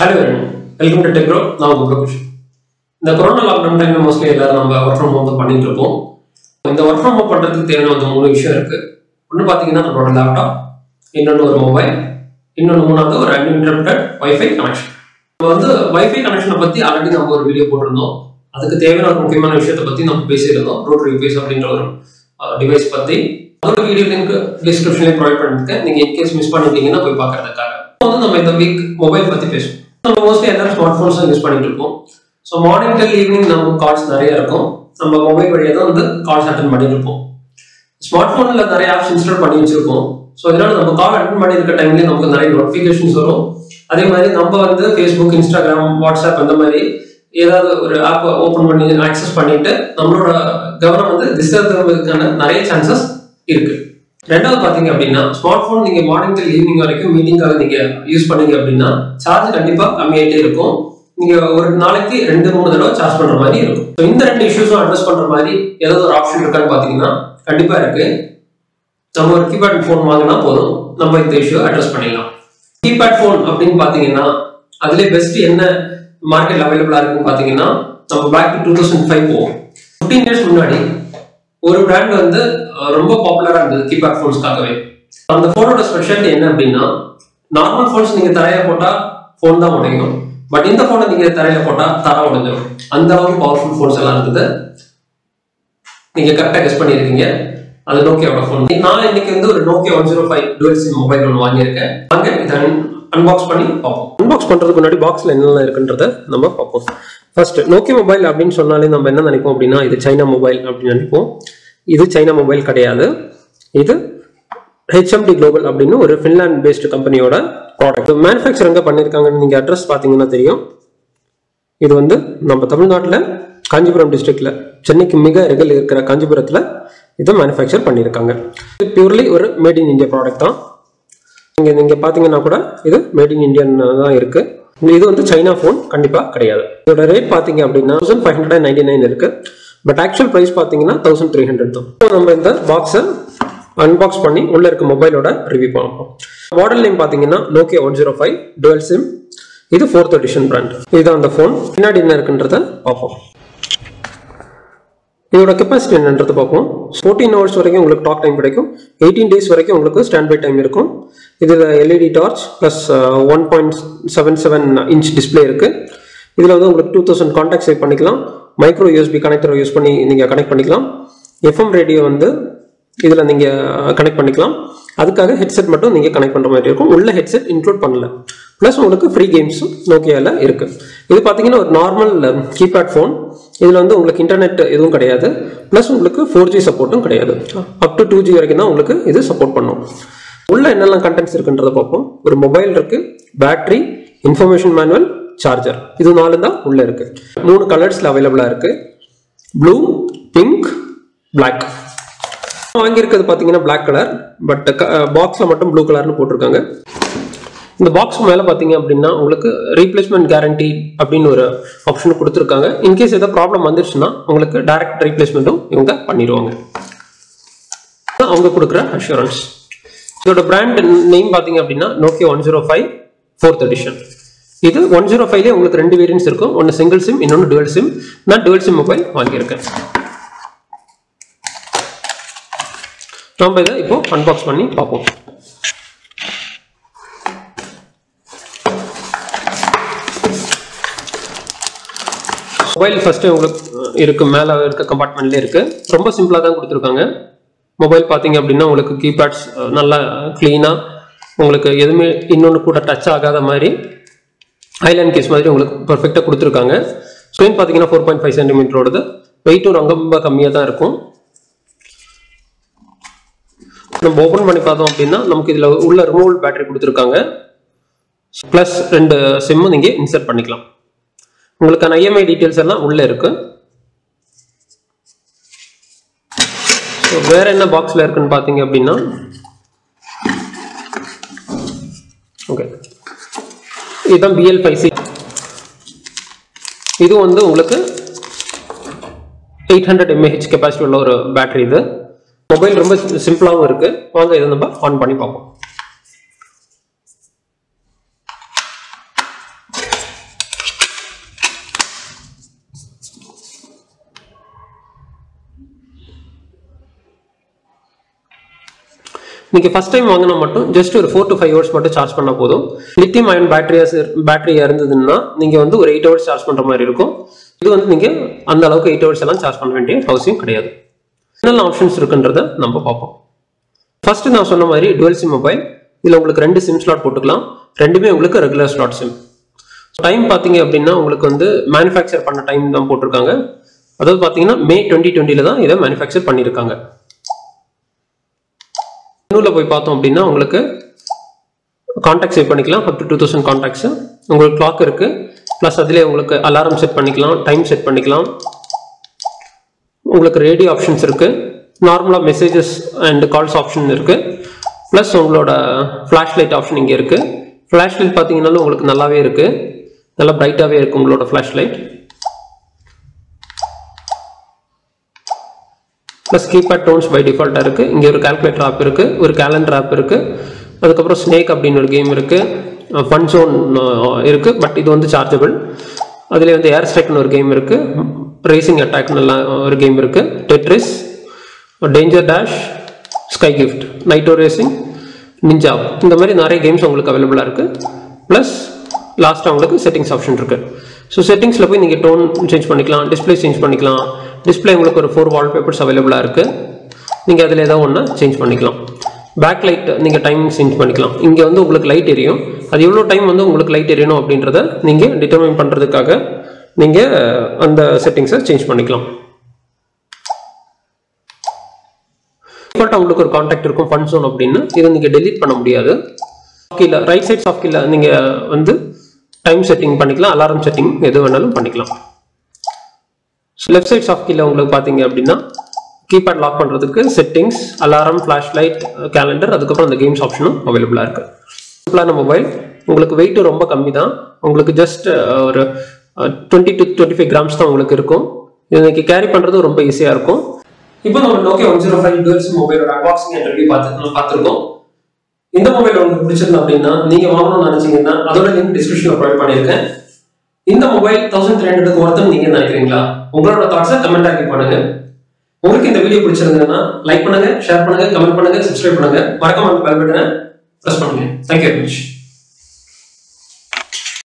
Hello everyone, welcome to Tech Bro. Now Guru. இந்த corona lockdown டைம்ல mostly எல்லாரும் நம்ம வர்க் ஃப்ரம் ஹோம் பண்ணிட்டு இருப்போம். இந்த வர்க் ஃப்ரம் ஹோம் பண்றதுக்கு தேவையான மூணு விஷயம் இருக்கு. ஒன்னு பாத்தீங்கன்னா நம்மளோட லேப்டாப், இன்னொன்னு ஒரு மொபைல், இன்னொன்னு மூணாவது ஒரு அன்இன்டரப்டட் வைஃபை கனெக்ஷன். நம்ம வந்து வைஃபை கனெக்ஷனை பத்தி ஆல்ரெடி நம்ம ஒரு வீடியோ போட்டிருந்தோம். அதுக்கு தேவையான ஒரு முக்கியமான விஷயத்தை பத்தி நம்ம பேசியிருந்தோம். ரூட் ரிவ்யூஸ் அப்படின்ற ஒரு டிவைஸ் பத்தி. அதோட வீடியோ லிங்க் டிஸ்கிரிப்ஷன்ல ப்ரொவைட் பண்ணிருக்கேன். நீங்க இன்கேஸ் மிஸ் பண்ணிட்டீங்கன்னா போய் பார்க்கறதுக்காக. வந்து நம்ம இந்த வீக் மொபைல் பத்தி பேசுவோம். நம்ம மோஸ்ட்லி எல்லாரும் ஸ்மார்ட் போன்ஸ் தான் யூஸ் பண்ணிட்டு இருக்கோம். ஸோ மார்னிங் டில் ஈவினிங் நமக்கு கால்ஸ் நிறைய இருக்கும். நம்ம மொபைல் வழியாக தான் வந்து கால்ஸ் அட்டன் பண்ணிட்டு இருப்போம். ஸ்மார்ட் போன்ல நிறைய ஆப்ஸ் இன்ஸ்டால் பண்ணி வச்சிருக்கோம். ஸோ இதனால நம்ம கால் அட்டன் பண்ணி இருக்க டைம்லேயே நமக்கு நிறைய நோட்டிஃபிகேஷன்ஸ் வரும். அதே மாதிரி நம்ம வந்து ஃபேஸ்புக், இன்ஸ்டாகிராம், வாட்ஸ்அப் அந்த மாதிரி ஏதாவது ஒரு ஆப் ஓப்பன் பண்ணி ஆக்சஸ் பண்ணிட்டு நம்மளோட கவனம் வந்து டிஸ்டர்ப் பண்ணுறதுக்கான நிறைய சான்சஸ் இருக்கு. ரெண்டாவது பாத்தீங்க அப்படின்னா ஸ்மார்ட் போன் நீங்க மார்னிங் டில் ஈவினிங் வரைக்கும் மீட்டிங்காக நீங்க யூஸ் பண்ணீங்க அப்படின்னா சார்ஜ் கண்டிப்பா கம்மியாயிட்டே இருக்கும். நீங்க ஒரு நாளைக்கு 2-3 தடவை சார்ஜ் பண்ற மாதிரி இருக்கும். இந்த ரெண்டு இஷ்யூஸும் அட்ரஸ் பண்ற மாதிரி ஏதாவது ஒரு ஆப்ஷன் இருக்கான்னு பாத்தீங்கன்னா கண்டிப்பா இருக்கு. நம்ம ஒரு கீபேட் போன் வாங்கினா போதும், நம்ம இந்த இஷ்யூ அட்ரஸ் பண்ணிடலாம். கீபேட் போன் அப்படின்னு பாத்தீங்கன்னா அதுல பெஸ்ட் என்ன மார்க்கெட் அவைலபிளா இருக்குன்னு பாத்தீங்கன்னா நம்ம பேக் டு 2005 போவோம். 15 இயர்ஸ் முன்னாடி ஒரு பிராண்ட் வந்து ரொம்ப பாப்புலரா இருந்தது கீபேட் போன்ஸ்க்காகவே. அந்த போனோட ஸ்பெஷாலிட்டி என்ன அப்படின்னா நார்மல் போன்ஸ் நீங்க தரையில போட்டா போன் தான் உடையும். பட் இந்த போனை நீங்க தரையில போட்டா தர உடைஞ்சிடும். அந்த அளவுக்கு பவர்ஃபுல் போன்ஸ் எல்லாம் இருந்தது. நீங்க கரெக்டா கெஸ் பண்ணிருக்கீங்க. அது நோக்கியாவோட போன். நான் இன்னைக்கு வந்து ஒரு Nokia105 dual SIM மொபைல் ஒன்று வாங்கியிருக்கேன். வாங்க இதை அன்பாக்ஸ் பண்ணி பார்ப்போம். அன்பாக்ஸ் பண்றதுக்கு முன்னாடி பாக்ஸ்ல என்னெல்லாம் இருக்குன்றத நம்ம பார்ப்போம். ஃபர்ஸ்ட் நோக்கியா மொபைல் அப்படின்னு சொன்னாலே நம்ம என்ன நினைப்போம் அப்படின்னா இது சைனா மொபைல் அப்படின்னு நினைப்போம். இது சைனா மொபைல் கிடையாது. இது HMD குளோபல் அப்படின்னு ஒரு ஃபின்லாண்ட் பேஸ்டு கம்பெனியோட ப்ராடக்ட். மேனுஃபேக்சர் எங்க பண்ணிருக்காங்கன்னு நீங்க அட்ரஸ் பாத்தீங்கன்னா தெரியும். இது வந்து நம்ம தமிழ்நாட்டில் காஞ்சிபுரம் டிஸ்ட்ரிக்ட்ல சென்னைக்கு மிக அருகில் இருக்கிற காஞ்சிபுரத்துல இதை மேனுஃபேக்சர் பண்ணியிருக்காங்க. இது பியூர்லி ஒரு மேட் இன் இந்தியா ப்ராடக்ட் தான். நீங்க பாத்தீங்கன்னா கூட இது மேட் இன் இந்தியன் தான் இருக்கு. இது வந்து சைனா போன் கண்டிப்பா கிடையாது. இதோட ரேட் பாத்தீங்க அப்படின்னா 1599 இருக்கு. பட் ஆக்சுவல் பிரைஸ் பாத்தீங்கன்னா 1300 தான். நம்ம இந்த பாக்ஸை அன்பாக்ஸ் பண்ணி உள்ள இருக்க மொபைலோட ரிவ்யூ பார்ப்போம். மாடல் நேம் பாத்தீங்கன்னா Nokia105 dual SIM. இது 4th எடிஷன் பிராண்ட். இதுதான் அந்த போன். பின்னாடி என்ன இருக்குன்றத பார்ப்போம். இதோட கெப்பாசிட்டி என்னன்றது பார்ப்போம். 14 ஹவர்ஸ் வரைக்கும் உங்களுக்கு டாக் டைம் கிடைக்கும். 18 டேஸ் வரைக்கும் உங்களுக்கு ஸ்டாண்ட் பை டைம் இருக்கும். இதுல LED torch plus 1.77 inch display இருக்கு. இதுல வந்து உங்களுக்கு 2000 கான்டாக்ட் சேவ் பண்ணிக்கலாம். மைக்ரோ USB கனெக்டர் யூஸ் பண்ணி நீங்க கனெக்ட் பண்ணிக்கலாம். FM ரேடியோ வந்து இதுல நீங்க கனெக்ட் பண்ணிக்கலாம். அதுக்காக ஹெட்செட் மட்டும் நீங்க கனெக்ட் பண்ற மாதிரி இருக்கும். உள்ள ஹெட்செட் இன்க்ளூட் பண்ணல. பிளஸ் உங்களுக்கு ஃப்ரீ கேம்ஸும் நோக்கியால இருக்கு. இது பாத்தீங்கன்னா ஒரு நார்மல் கீபேட் போன். இதுல வந்து உங்களுக்கு இன்டர்நெட் எதுவும் கிடையாது. பிளஸ் உங்களுக்கு 4G சப்போர்ட்டும் கிடையாது. அப் டு 2G வரைக்கும் தான் உங்களுக்கு இது சப்போர்ட் பண்ணும். உள்ள என்னெல்லாம் கண்டென்ட்ஸ் இருக்குன்றத பார்ப்போம். ஒரு மொபைல் இருக்கு, பேட்டரி, இன்ஃபர்மேஷன் மேனுவல், சார்ஜர். இது 4 தான் உள்ள இருக்கு. 3 கலர்ஸ்ல அவைலபிளா இருக்கு. Blue, pink, black. வாங்கியிருக்கிறது பாத்தீங்கன்னா பிளாக் கலர். பட் பாக்ஸ்ல மட்டும் ப்ளூ கலர்னு போட்டிருக்காங்க. இந்த பாக்ஸ் மேல பாத்தீங்க அப்படின்னா உங்களுக்கு ரீப்ளேஸ்மெண்ட் கேரண்டி அப்படின்னு ஒரு ஆப்ஷன் கொடுத்துருக்காங்க. இன்கேஸ் ஏதாவது ப்ராப்ளம் வந்துருச்சுன்னா உங்களுக்கு டைரக்ட் ரீப்ளேஸ்மெண்ட்டும் இவங்க பண்ணிடுவாங்க. அவங்க கொடுக்குற அஷூரன்ஸ். இதோட பிராண்ட் நேம் பாத்தீங்க அப்படின்னா Nokia105 4th எடிஷன். இது 105லேயே உங்களுக்கு 2 வேரியன்ட்ஸ் இருக்கும். ஒன்னு சிங்கிள் சிம், இன்னொன்னு டுவல் சிம். நான் டுவல் சிம் மொபைல் வாங்கியிருக்கேன். நம்ம இதை இப்போ அன்பாக்ஸ் பண்ணி பார்ப்போம். மொபைல் ஃபர்ஸ்ட் உங்களுக்கு இருக்கு, மேல இருக்க கம்பார்ட்மெண்ட்ல இருக்கு. ரொம்ப சிம்பிளா தான் கொடுத்துருக்காங்க. மொபைல் பாத்தீங்க அப்படின்னா உங்களுக்கு கீபேட்ஸ் நல்லா கிளீனா, உங்களுக்கு எதுவுமே இன்னொன்னு கூட டச் ஆகாத மாதிரி ஐலாண்ட் கேஸ் மாதிரி உங்களுக்கு பெர்ஃபெக்ட்டா கொடுத்துருக்காங்க. ஸ்க்ரீன் பாத்தீங்கன்னா 4.5 சென்டிமீட்டரோடது. வெயிட்டும் ரொம்ப கம்மியா தான் இருக்கும். நம்ம ஓபன் பண்ணி பார்த்தோம் அப்படின்னா நமக்கு இதுல உள்ள ரிமூவல் பேட்டரி கொடுத்துருக்காங்க. பிளஸ் 2 சிம் நீங்க இன்சர்ட் பண்ணிக்கலாம். உங்களுக்கான IMI டீடைல்ஸ் எல்லாம் உள்ள இருக்கு. வேற என்ன பாக்ஸ்ல இருக்குன்னு பாத்தீங்க அப்படின்னா ஓகே, இதுதான் BL5C. இது வந்து உங்களுக்கு 800 mAh கெப்பாசிட்டி உள்ள ஒரு பேட்டரி. இது மொபைல் ரொம்ப சிம்பிளாகவும் இருக்கு. வாங்க இதை நம்ம ஆன் பண்ணி பார்ப்போம். நீங்க ஃபர்ஸ்ட் டைம் வாங்கினா மட்டும் ஜஸ்ட் ஒரு 4 to 5 hours மட்டும் சார்ஜ் பண்ணா போதும். லித்தியம் அயன் பேட்டரியா இருந்ததுன்னா நீங்க வந்து ஒரு 8 hours சார்ஜ் பண்ற மாதிரி இருக்கும். இது வந்து நீங்க அந்த அளவுக்கு 8 hours எல்லாம் சார்ஜ் பண்ண வேண்டிய அவசியம் கிடையாது. என்னென்ன ஆப்ஷன்ஸ் இருக்குன்றத நம்ம பார்ப்போம். ஃபர்ஸ்ட் நான் சொன்ன மாதிரி டுவல் சிம் மொபைல். இதுல உங்களுக்கு 2 சிம் ஸ்லாட் போட்டுக்கலாம். ரெண்டுமே உங்களுக்கு ரெகுலர் ஸ்லாட் சிம். டைம் பாத்தீங்க அப்படின்னா உங்களுக்கு வந்து மேனுஃபேக்சர் பண்ண டைம் தான் போட்டிருக்காங்க. அதாவது பாத்தீங்கன்னா May 2020 தான் இதை மேனுஃபேக்சர் பண்ணியிருக்காங்க. மெனுல போய் பார்த்தோம் அப்படின்னா உங்களுக்கு கான்டாக்ட் சேவ் பண்ணிக்கலாம். Up to 2000 contacts. உங்களுக்கு கிளாக் இருக்கு. பிளஸ் அதுலேயே உங்களுக்கு அலாரம் செட் பண்ணிக்கலாம், டைம் செட் பண்ணிக்கலாம். உங்களுக்கு ரேடியோ ஆப்ஷன்ஸ் இருக்கு. நார்மலா மெசேஜஸ் அண்ட் கால்ஸ் ஆப்ஷன் இருக்கு. பிளஸ் உங்களோட ஃபிளாஷ் லைட் ஆப்ஷன் இங்கே இருக்கு. ஃபிளாஷ் லைட் பார்த்தீங்கன்னாலும் உங்களுக்கு நல்லாவே இருக்கு. நல்லா பிரைட்டாவே இருக்கு உங்களோட flash light. Plus keypad tones by டிஃபால்ட்டா இருக்கு. இங்கே ஒரு கால்குலேட்டர் ஆப் இருக்கு, ஒரு கேலண்டர் ஆப் இருக்கு. அதுக்கப்புறம் ஸ்னேக் அப்படின்னு ஒரு கேம் இருக்கு. ஃபன் ஜோன் இருக்கு, பட் இது வந்து சார்ஜபிள். அதுலேயே வந்து ஏர் ஸ்ட்ரைக்னு ஒரு கேம் இருக்கு. ரேசிங் அட்டாக்னு ஒரு கேம் இருக்கு. Tetris, danger dash, sky gift, nitro racing, ninja, இந்த மாதிரி நிறைய கேம்ஸ் உங்களுக்கு அவைலபிளாக இருக்கு. ப்ளஸ் லாஸ்ட்டாக உங்களுக்கு செட்டிங்ஸ் ஆப்ஷன் இருக்கு. ஸோ செட்டிங்ஸில் போய் நீங்கள் டோன் சேஞ்ச் பண்ணிக்கலாம், டிஸ்பிளே சேஞ்ச் பண்ணிக்கலாம். டிஸ்பிளே உங்களுக்கு ஒரு 4 வால்பேப்பர்ஸ் அவைலபிளாக இருக்கு. நீங்கள் அதில் ஏதாவது ஒன்று சேஞ்ச் பண்ணிக்கலாம். பேக் லைட் நீங்கள் டைமிங் சேஞ்ச் பண்ணிக்கலாம். இங்கே வந்து உங்களுக்கு லைட் எரியும். அது எவ்வளோ டைம் வந்து உங்களுக்கு லைட் எரியணும் அப்படின்றத நீங்கள் டிட்டர்மைன் பண்ணுறதுக்காக நீங்கள் அந்த செட்டிங்ஸை சேஞ்ச் பண்ணிக்கலாம். டிஃபால்ட்டாக உங்களுக்கு ஒரு கான்டாக்ட் இருக்கும் ஃபன் ஜோன் அப்படின்னு. இதை நீங்கள் டெலீட் பண்ண முடியாது. கீழே ரைட் சைட் ஆஃப் கீழே நீங்கள் வந்து டைம் செட்டிங் பண்ணிக்கலாம், அலாரம் செட்டிங் எது வேணாலும் பண்ணிக்கலாம். லெஃப்ட் சைட் ஆஃப் கீழே உங்களுக்கு பார்த்தீங்க அப்படின்னா கீபேட் லாக் பண்ணுறதுக்கு settings, alarm, flash light, calendar, அதுக்கப்புறம் அந்த கேம்ஸ் ஆப்ஷனும் அவைலபிளாக இருக்கு. சிம்பிளான மொபைல். உங்களுக்கு வெயிட் ரொம்ப கம்மி தான். உங்களுக்கு ஜஸ்ட் ஒரு 20 to 25 grams தான் உங்களுக்கு இருக்கும். இதுக்கு கேரி பண்ணுறது ரொம்ப ஈஸியாக இருக்கும். இப்போ நம்ம Nokia105 டுவல் சிம் மொபைலோட அன்பாக்சிங் அண்ட் ரிவ்யூ பார்த்துருக்கோம். இந்த மொபைல் உங்களுக்கு பிடிச்சிருந்தா அப்படின்னா நீங்க வாங்கணும்னு நினைச்சீங்கன்னா அதோட லிங்க் டிஸ்கிரிப்ஷன்ல ப்ரொவைட் பண்ணியிருக்கேன். இந்த மொபைல் 1300 ஒருத்தம் நீங்க நினைக்கிறீங்களா? உங்களோட தாட்ஸை கமெண்ட் ஆக்கி பண்ணுங்க. உங்களுக்கு இந்த வீடியோ பிடிச்சிருந்ததுன்னா லைக் பண்ணுங்க, ஷேர் பண்ணுங்க, கமெண்ட் பண்ணுங்க, சப்ஸ்கிரைப் பண்ணுங்க, மறக்காம பெல் பட்டனை பிரஸ் பண்ணுங்க. Thank you very much.